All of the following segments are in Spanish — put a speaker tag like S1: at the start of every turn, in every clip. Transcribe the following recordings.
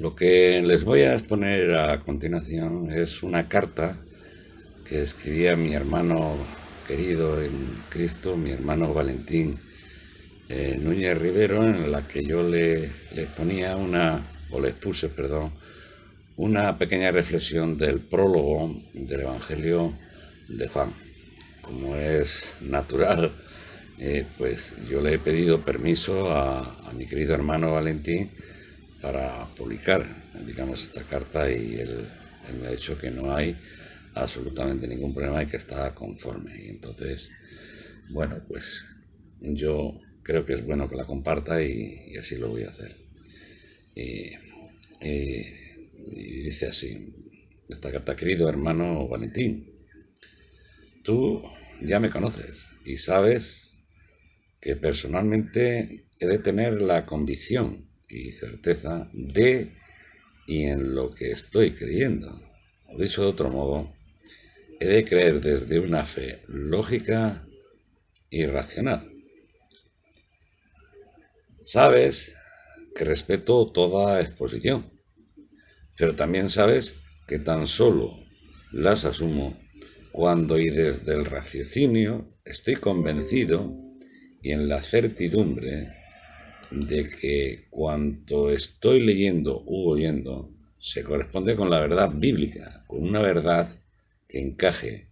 S1: Lo que les voy a exponer a continuación es una carta que escribía mi hermano querido en Cristo, mi hermano Valentín Núñez Rivero, en la que yo le ponía les puse, perdón, una pequeña reflexión del prólogo del Evangelio de Juan. Como es natural, pues yo le he pedido permiso a mi querido hermano Valentín para publicar, digamos, esta carta, y él me ha dicho que no hay absolutamente ningún problema y que está conforme. Y entonces, bueno, pues yo creo que es bueno que la comparta y así lo voy a hacer. Y, y dice así, esta carta: querido hermano Valentín, tú ya me conoces y sabes que personalmente he de tener la convicción y certeza de y en lo que estoy creyendo. O dicho de otro modo, he de creer desde una fe lógica y racional. Sabes que respeto toda exposición, pero también sabes que tan solo las asumo cuando y desde el raciocinio estoy convencido y en la certidumbre de que cuanto estoy leyendo u oyendo se corresponde con la verdad bíblica, con una verdad que encaje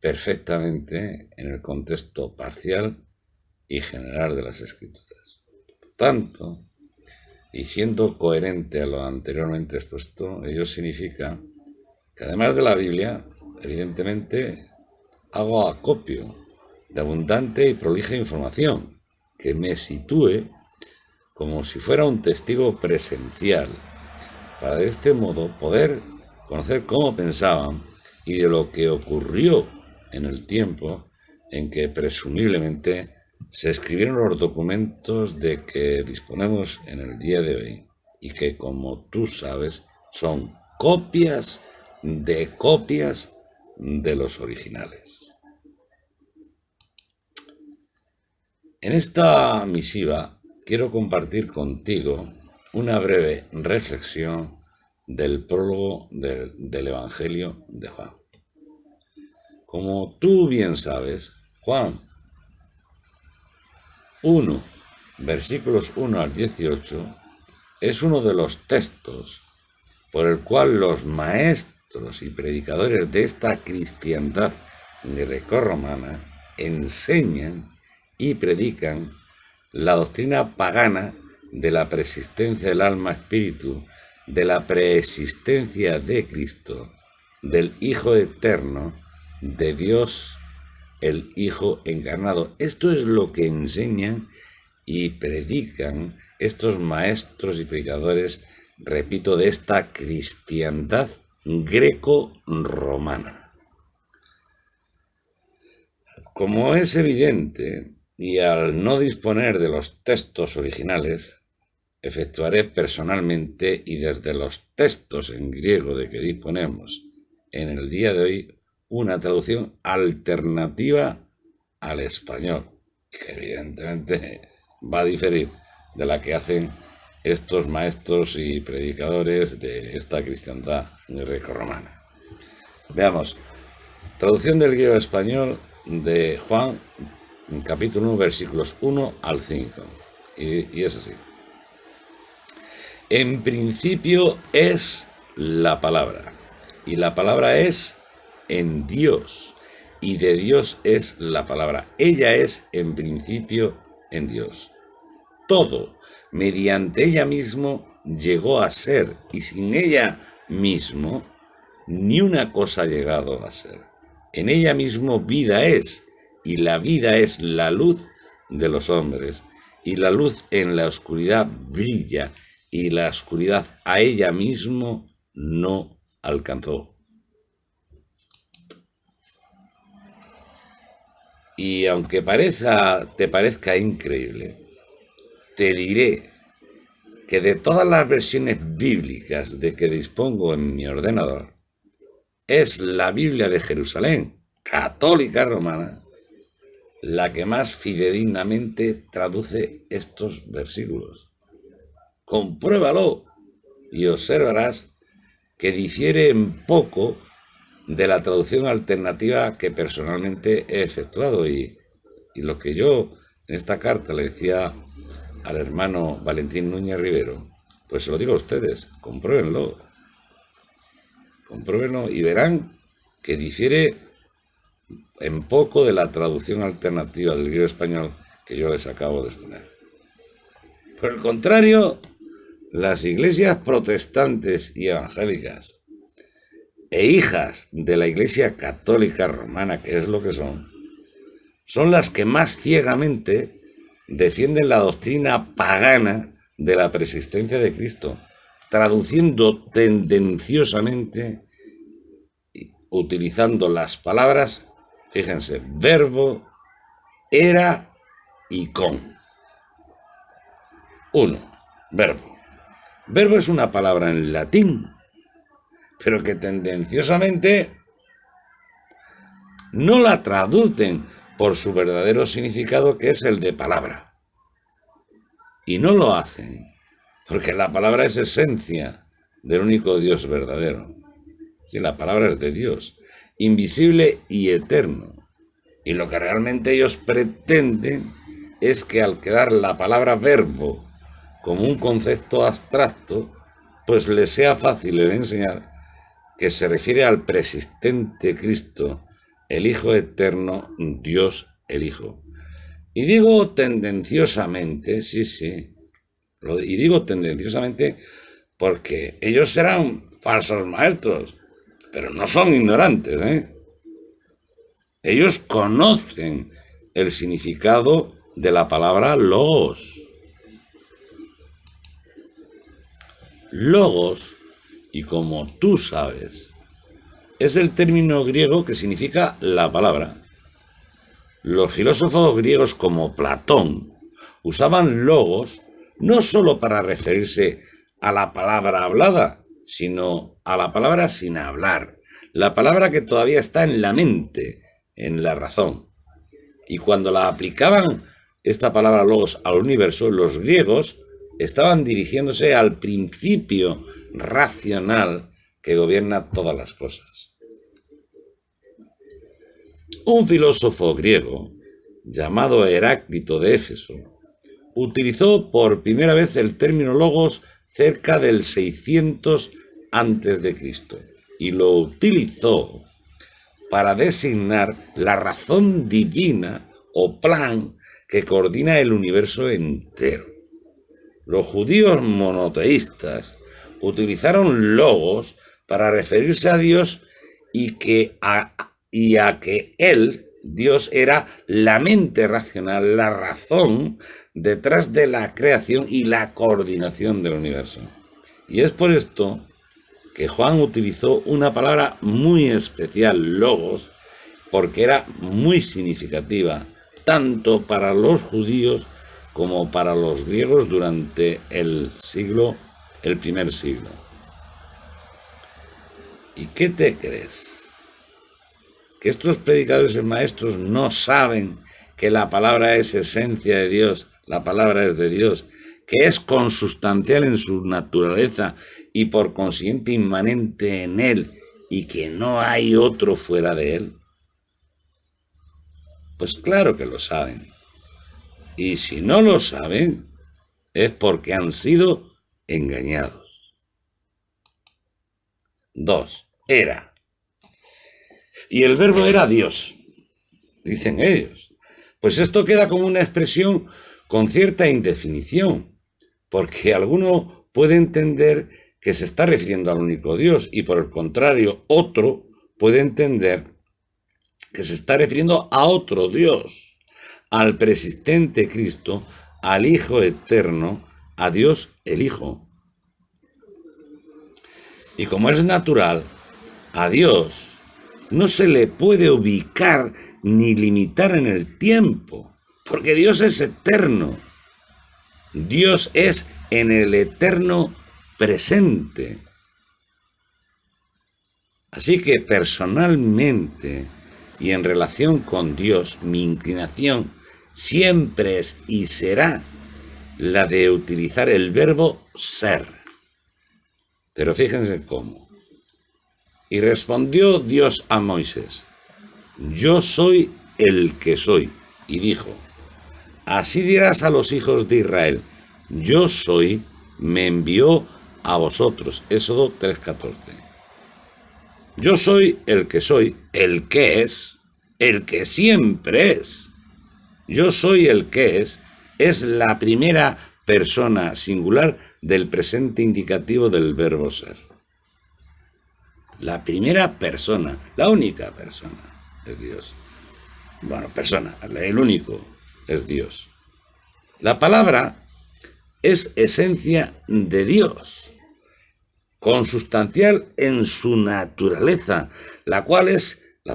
S1: perfectamente en el contexto parcial y general de las Escrituras. Por tanto, y siendo coherente a lo anteriormente expuesto, ello significa que además de la Biblia, evidentemente, hago acopio de abundante y prolija información que me sitúe como si fuera un testigo presencial, para de este modo poder conocer cómo pensaban y de lo que ocurrió en el tiempo en que presumiblemente se escribieron los documentos de que disponemos en el día de hoy, y que, como tú sabes, son copias de los originales. En esta misiva quiero compartir contigo una breve reflexión del prólogo del Evangelio de Juan. Como tú bien sabes, Juan 1, versículos 1 al 18, es uno de los textos por el cual los maestros y predicadores de esta cristiandad grecorromana enseñan y predican la doctrina pagana de la preexistencia del alma-espíritu, de la preexistencia de Cristo, del Hijo eterno, de Dios, el Hijo encarnado. Esto es lo que enseñan y predican estos maestros y predicadores, repito, de esta cristiandad greco-romana. Como es evidente, y al no disponer de los textos originales, efectuaré personalmente y desde los textos en griego de que disponemos en el día de hoy una traducción alternativa al español, que evidentemente va a diferir de la que hacen estos maestros y predicadores de esta cristiandad greco-romana. Veamos, traducción del griego español de Juan, capítulo 1, versículos 1 al 5. Y es así. En principio es la palabra, y la palabra es en Dios, y de Dios es la palabra. Ella es en principio en Dios. Todo, mediante ella mismo, llegó a ser, y sin ella mismo, ni una cosa ha llegado a ser. En ella mismo vida es, y la vida es la luz de los hombres, y la luz en la oscuridad brilla, y la oscuridad a ella mismo no alcanzó. Y aunque te parezca increíble, te diré que de todas las versiones bíblicas de que dispongo en mi ordenador, es la Biblia de Jerusalén, católica romana, la que más fidedignamente traduce estos versículos. Compruébalo. y observarás que difiere en poco de la traducción alternativa que personalmente he efectuado, y lo que yo en esta carta le decía al hermano Valentín Núñez Rivero, pues se lo digo a ustedes, compruébenlo y verán que difiere en poco de la traducción alternativa del griego español que yo les acabo de exponer. Por el contrario, las iglesias protestantes y evangélicas e hijas de la Iglesia Católica Romana, que es lo que son las que más ciegamente defienden la doctrina pagana de la preexistencia de Cristo, traduciendo tendenciosamente, utilizando las palabras, fíjense, verbo, era y con. 1. Verbo. Verbo es una palabra en latín, pero que tendenciosamente no la traducen por su verdadero significado, que es el de palabra. Y no lo hacen porque la palabra es esencia del único Dios verdadero. Sí, la palabra es de Dios, invisible y eterno. Y lo que realmente ellos pretenden es que al quedar la palabra verbo como un concepto abstracto, pues les sea fácil el enseñar que se refiere al preexistente Cristo, el Hijo eterno, Dios el Hijo. Y digo tendenciosamente, y digo tendenciosamente porque ellos serán falsos maestros, pero no son ignorantes, ¿eh? Ellos conocen el significado de la palabra logos. Logos, y como tú sabes, es el término griego que significa la palabra. Los filósofos griegos como Platón usaban logos no sólo para referirse a la palabra hablada, sino a la palabra sin hablar, la palabra que todavía está en la mente, en la razón. Y cuando la aplicaban, esta palabra logos, al universo, los griegos estaban dirigiéndose al principio racional que gobierna todas las cosas. Un filósofo griego llamado Heráclito de Éfeso utilizó por primera vez el término logos cerca del 600 a.C. y lo utilizó para designar la razón divina o plan que coordina el universo entero. Los judíos monoteístas utilizaron logos para referirse a Dios y a que Él, Dios, era la mente racional, la razón detrás de la creación y la coordinación del universo. Y es por esto que Juan utilizó una palabra muy especial, logos, porque era muy significativa, tanto para los judíos como para los griegos durante el primer siglo. ¿Y qué te crees? ¿Que estos predicadores y maestros no saben que la palabra es esencia de Dios, la palabra es de Dios, que es consustancial en su naturaleza y por consiguiente inmanente en Él, y que no hay otro fuera de Él? Pues claro que lo saben. Y si no lo saben, es porque han sido engañados. 2. Era. Y el verbo era Dios, dicen ellos. Pues esto queda como una expresión con cierta indefinición, porque alguno puede entender que se está refiriendo al único Dios, y por el contrario, otro puede entender que se está refiriendo a otro Dios, al preexistente Cristo, al Hijo eterno, a Dios el Hijo. Y como es natural, a Dios no se le puede ubicar ni limitar en el tiempo, porque Dios es eterno. Dios es en el eterno presente. Así que personalmente y en relación con Dios, mi inclinación siempre es y será la de utilizar el verbo ser. Pero fíjense cómo. Y respondió Dios a Moisés: yo soy el que soy. Y dijo: así dirás a los hijos de Israel: yo soy, me envió a vosotros. Éxodo 3:14. Yo soy, el que es, el que siempre es. Yo soy el que es la primera persona singular del presente indicativo del verbo ser. La primera persona, la única persona es Dios. Bueno, persona, el único es Dios. La palabra es esencia de Dios, consustancial en su naturaleza, la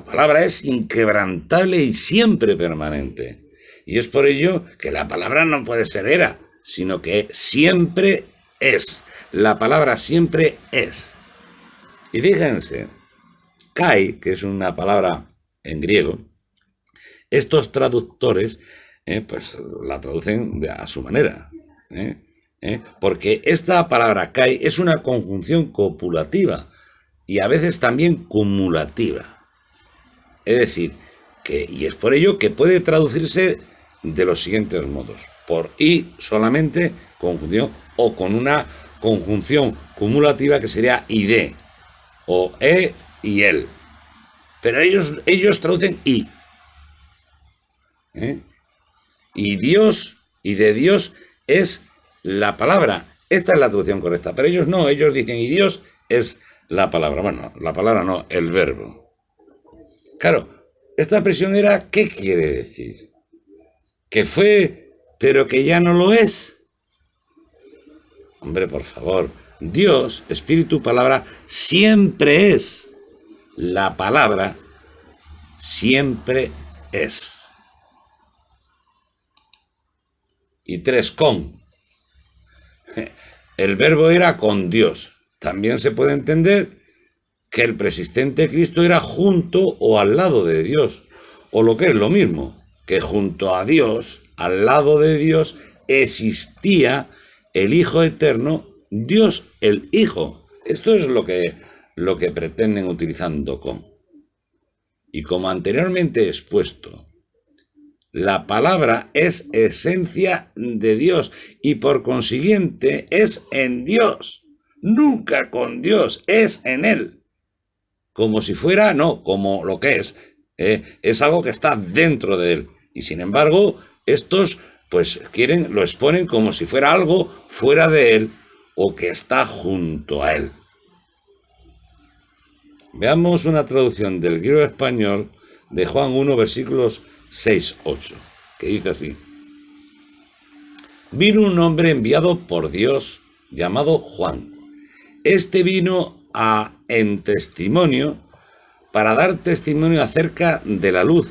S1: palabra es inquebrantable y siempre permanente. Y es por ello que la palabra no puede ser era, sino que siempre es. La palabra siempre es. Y fíjense, kai, que es una palabra en griego, estos traductores pues la traducen a su manera. Porque esta palabra kai es una conjunción copulativa y a veces también cumulativa. Es decir, y es por ello que puede traducirse de los siguientes modos: por y solamente, conjunción, o con una conjunción cumulativa que sería id, o y él. Pero ellos traducen y. Y Dios, y de Dios es la palabra. Esta es la traducción correcta, pero ellos no, ellos dicen y Dios es la palabra. Bueno, la palabra no, el verbo. Claro, esta expresión era, ¿qué quiere decir? Que fue, pero que ya no lo es. Hombre, por favor, Dios, espíritu, palabra, siempre es. La palabra siempre es. Y 3, con. El verbo era con Dios. También se puede entender que el preexistente Cristo era junto o al lado de Dios, o lo que es lo mismo, que junto a Dios, al lado de Dios, existía el Hijo eterno, Dios el Hijo. Esto es lo que pretenden utilizando con. Y como anteriormente he expuesto, la palabra es esencia de Dios y por consiguiente es en Dios, nunca con Dios, es en Él. Como si fuera, no, como lo que es algo que está dentro de Él. Y sin embargo, estos pues lo exponen como si fuera algo fuera de Él o que está junto a Él. Veamos una traducción del griego español de Juan 1, versículos 6-8, que dice así: vino un hombre enviado por Dios llamado Juan. Este vino en testimonio, para dar testimonio acerca de la luz,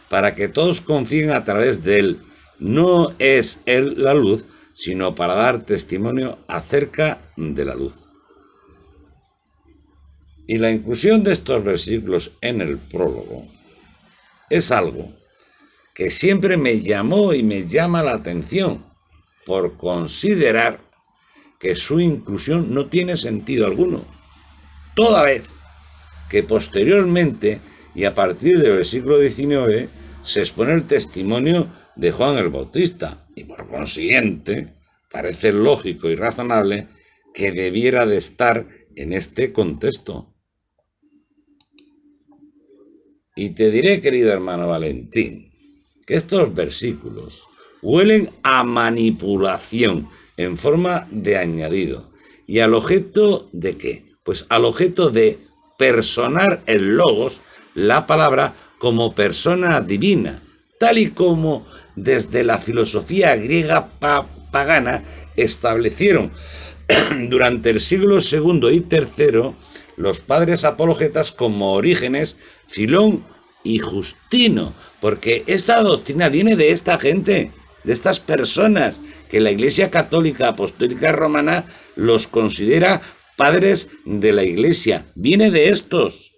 S1: para que todos confíen a través de él. No es él la luz, sino para dar testimonio acerca de la luz. Y la inclusión de estos versículos en el prólogo es algo que siempre me llamó y me llama la atención, por considerar que su inclusión no tiene sentido alguno, toda vez que posteriormente y a partir del versículo 19 se expone el testimonio de Juan el Bautista, y por consiguiente parece lógico y razonable que debiera de estar en este contexto. Y te diré, querido hermano Valentín, que estos versículos huelen a manipulación en forma de añadido. ¿Y al objeto de qué? Pues al objeto de personar el logos, la palabra, como persona divina, tal y como desde la filosofía griega pagana establecieron durante el siglo II y III los padres apologetas como Orígenes, Filón y Justino, porque esta doctrina viene de esta gente, de estas personas que la Iglesia Católica Apostólica Romana los considera padres de la Iglesia. Viene de estos.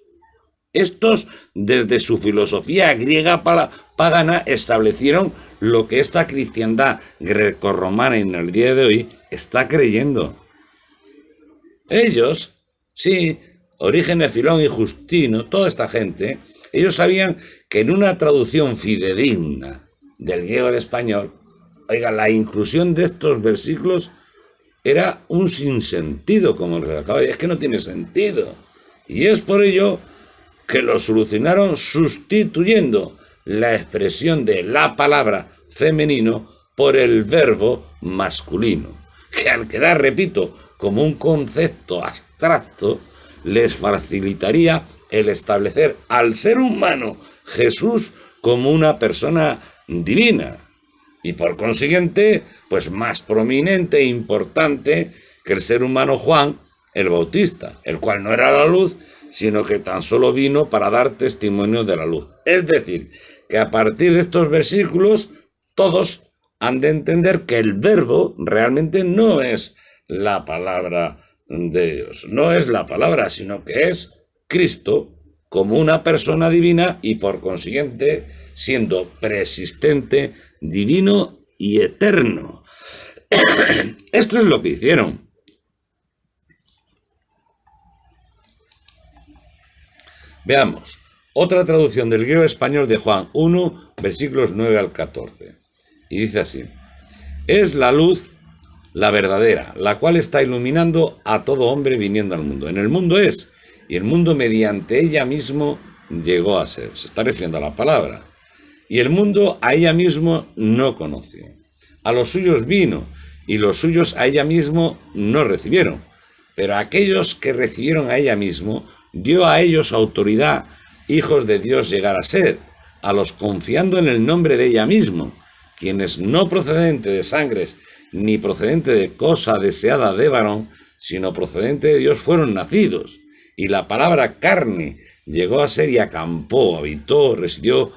S1: Estos, desde su filosofía griega pagana, establecieron lo que esta cristiandad grecorromana en el día de hoy está creyendo. Ellos, sí, Orígenes, Filón y Justino, toda esta gente, ellos sabían que en una traducción fidedigna del griego al español, oiga, la inclusión de estos versículos era un sinsentido, como les acaba de decir, es que no tiene sentido. Y es por ello que lo solucionaron sustituyendo la expresión de la palabra femenino por el verbo masculino, que al quedar, repito, como un concepto abstracto, les facilitaría el establecer al ser humano Jesús como una persona divina y por consiguiente, pues más prominente e importante que el ser humano Juan el Bautista, el cual no era la luz, sino que tan solo vino para dar testimonio de la luz. Es decir, que a partir de estos versículos todos han de entender que el verbo realmente no es la palabra de Dios, no es la palabra, sino que es Cristo como una persona divina y por consiguiente siendo preexistente, divino y eterno. Esto es lo que hicieron. Veamos, otra traducción del griego español de Juan 1, versículos 9 al 14. Y dice así: es la luz, la verdadera, la cual está iluminando a todo hombre viniendo al mundo. En el mundo es, y el mundo mediante ella mismo llegó a ser. Se está refiriendo a la palabra. Y el mundo a ella mismo no conoció. A los suyos vino, y los suyos a ella mismo no recibieron. Pero a aquellos que recibieron a ella mismo, dio a ellos autoridad, hijos de Dios llegar a ser, a los confiando en el nombre de ella mismo, quienes no procedente de sangres, ni procedente de cosa deseada de varón, sino procedente de Dios fueron nacidos. Y la palabra carne llegó a ser y acampó, habitó, residió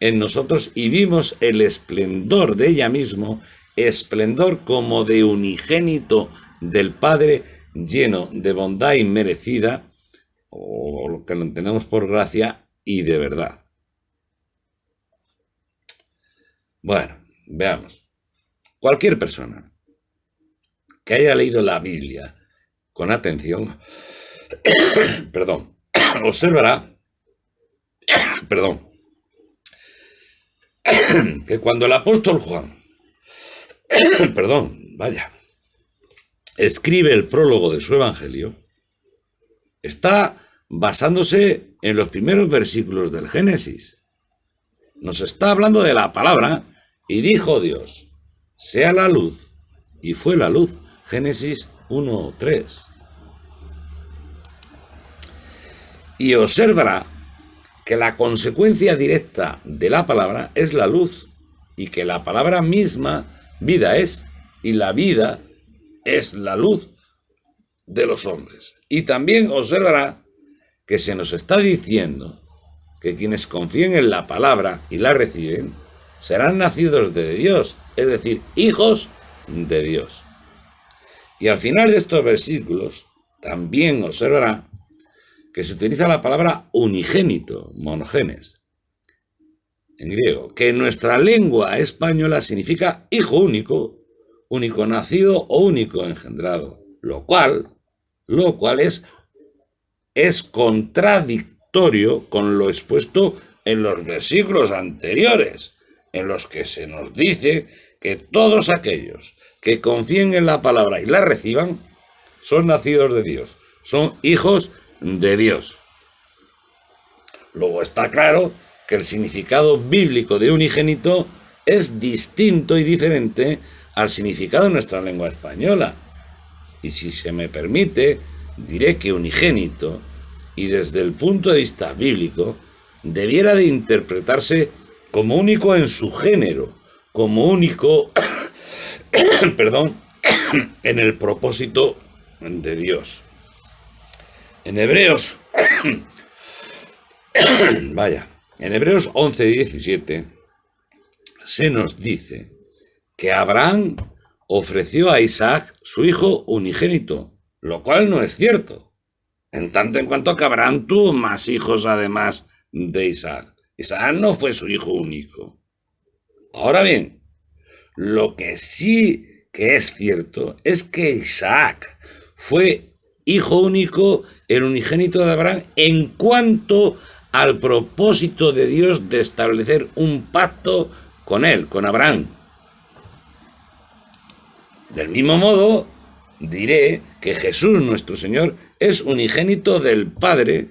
S1: en nosotros y vimos el esplendor de ella mismo, esplendor como de unigénito del Padre, lleno de bondad inmerecida, o lo que lo entendemos por gracia y de verdad. Bueno, veamos. Cualquier persona que haya leído la Biblia con atención, perdón, observará, perdón, que cuando el apóstol Juan, perdón, vaya, escribe el prólogo de su evangelio, está basándose en los primeros versículos del Génesis. Nos está hablando de la palabra y dijo Dios, sea la luz, y fue la luz. Génesis 1:3. Y observará que la consecuencia directa de la palabra es la luz y que la palabra misma vida es, y la vida es la luz de los hombres. Y también observará que se nos está diciendo que quienes confíen en la palabra y la reciben serán nacidos de Dios, es decir, hijos de Dios. Y al final de estos versículos también observará que se utiliza la palabra unigénito, monogenes, en griego, que en nuestra lengua española significa hijo único, único nacido o único engendrado, lo cual es contradictorio con lo expuesto en los versículos anteriores, en los que se nos dice que todos aquellos que confíen en la palabra y la reciban son nacidos de Dios, son hijos de Dios. Luego está claro que el significado bíblico de unigénito es distinto y diferente al significado en nuestra lengua española. Y si se me permite, diré que unigénito, y desde el punto de vista bíblico, debiera de interpretarse como único en su género, como único, perdón, en el propósito de Dios. En Hebreos, en Hebreos 11:17 se nos dice que Abraham ofreció a Isaac su hijo unigénito, lo cual no es cierto, en tanto en cuanto que Abraham tuvo más hijos además de Isaac. Isaac no fue su hijo único. Ahora bien, lo que sí que es cierto es que Isaac fue hijo único, el unigénito de Abraham, en cuanto al propósito de Dios de establecer un pacto con él, con Abraham. Del mismo modo, diré que Jesús nuestro Señor es unigénito del Padre,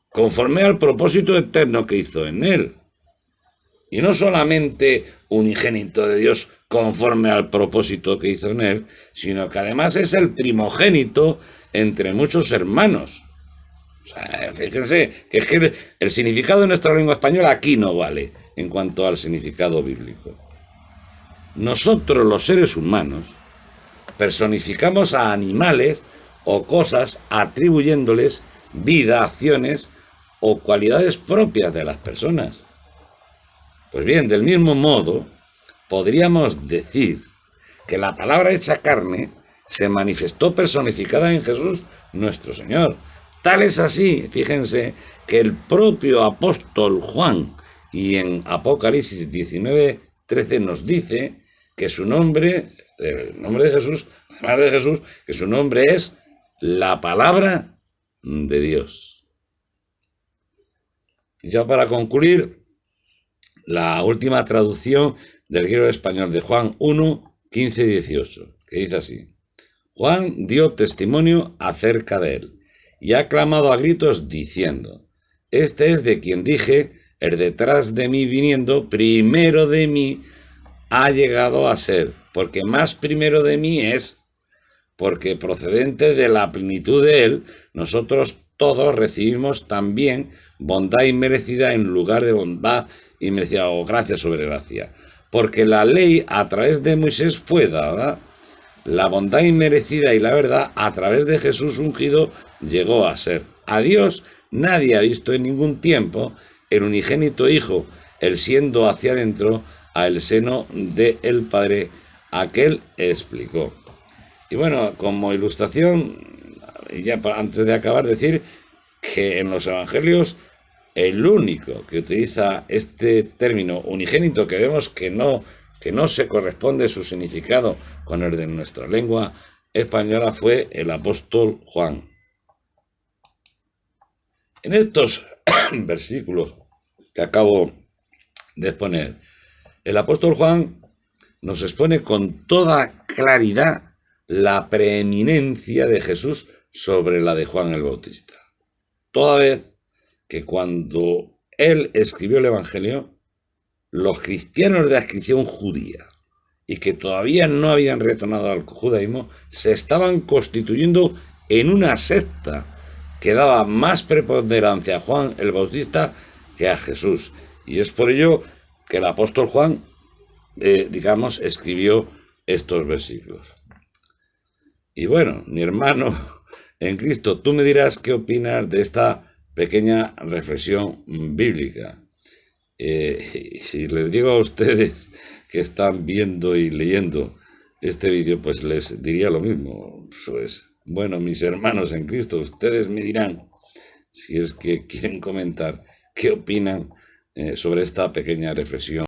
S1: conforme al propósito eterno que hizo en él. Y no solamente unigénito de Dios conforme al propósito que hizo en él, sino que además es el primogénito entre muchos hermanos. O sea, fíjense que es que el significado de nuestra lengua española aquí no vale en cuanto al significado bíblico. Nosotros, los seres humanos, personificamos a animales o cosas atribuyéndoles vida, acciones o cualidades propias de las personas. Pues bien, del mismo modo, podríamos decir que la palabra hecha carne se manifestó personificada en Jesús nuestro Señor. Tal es así, fíjense, que el propio apóstol Juan, y en Apocalipsis 19:13 nos dice que su nombre, el nombre de Jesús, además de Jesús, que su nombre es la palabra de Dios. Y ya para concluir, la última traducción del griego español de Juan 1:15-18, que dice así: Juan dio testimonio acerca de él, y ha clamado a gritos diciendo: este es de quien dije, el detrás de mí viniendo, primero de mí ha llegado a ser, porque más primero de mí es, porque procedente de la plenitud de él, nosotros todos recibimos también bondad inmerecida en lugar de bondad inmerecida, o gracia sobre gracia. Porque la ley a través de Moisés fue dada, la bondad inmerecida y la verdad a través de Jesús ungido llegó a ser. A Dios nadie ha visto en ningún tiempo, el unigénito Hijo, el siendo hacia adentro al seno del Padre, aquel explicó. Y bueno, como ilustración, ya antes de acabar, decir que en los evangelios el único que utiliza este término unigénito, que vemos que no se corresponde su significado con el de nuestra lengua española, fue el apóstol Juan. En estos versículos que acabo de exponer, el apóstol Juan nos expone con toda claridad la preeminencia de Jesús sobre la de Juan el Bautista. Toda vez que cuando él escribió el Evangelio, los cristianos de adscripción judía y que todavía no habían retornado al judaísmo, se estaban constituyendo en una secta que daba más preponderancia a Juan el Bautista que a Jesús. Y es por ello que el apóstol Juan, escribió estos versículos. Y bueno, mi hermano en Cristo, tú me dirás qué opinas de esta pequeña reflexión bíblica. Si les digo a ustedes que están viendo y leyendo este vídeo, pues les diría lo mismo. Pues, bueno, mis hermanos en Cristo, ustedes me dirán, si es que quieren comentar, qué opinan sobre esta pequeña reflexión.